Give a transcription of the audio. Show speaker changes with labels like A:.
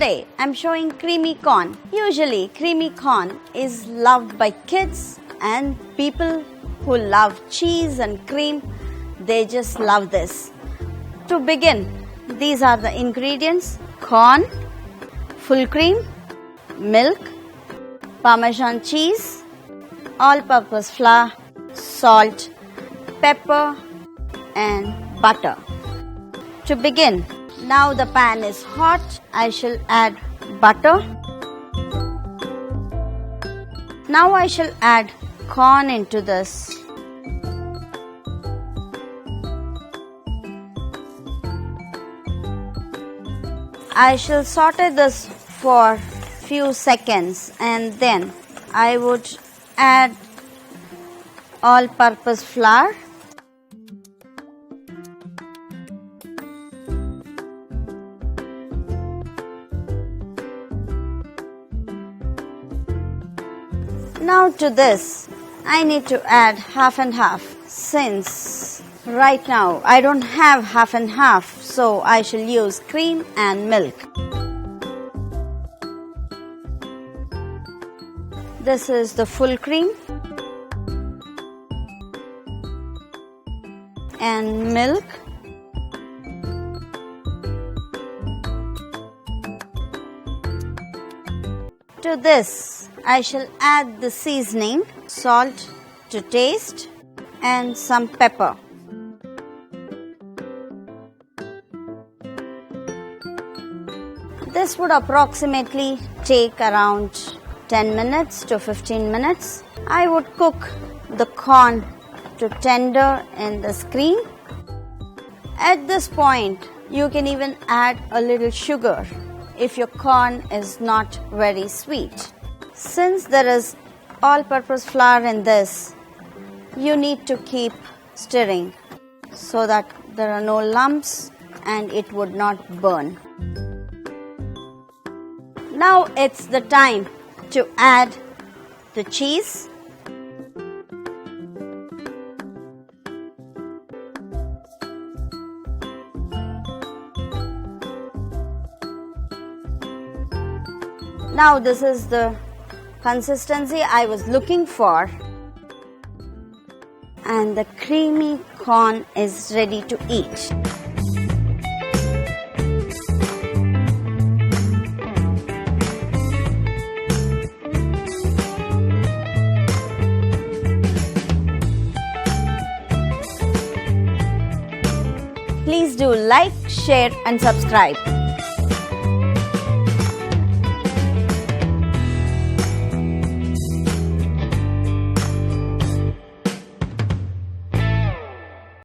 A: Today I'm showing creamy corn. Usually creamy corn is loved by kids and people who love cheese and cream. They just love this. To begin, these are the ingredients: corn, full cream, milk, Parmesan cheese, all-purpose flour, salt, pepper and butter. To begin, now the pan is hot. I shall add butter. Now I shall add corn into this. I shall saute this for few seconds and then I would add all-purpose flour. Now to this, I need to add half and half, since right now I don't have half and half, so I shall use cream and milk. This is the full cream and milk. To this, I shall add the seasoning, salt to taste and some pepper. This would approximately take around 10 minutes to 15 minutes. I would cook the corn to tender in the screen. At this point, you can even add a little sugar if your corn is not very sweet. Since there is all-purpose flour in this, you need to keep stirring so that there are no lumps and it would not burn. Now it's the time to add the cheese. Now this is the consistency I was looking for, and the creamy corn is ready to eat. Please do like, share and subscribe.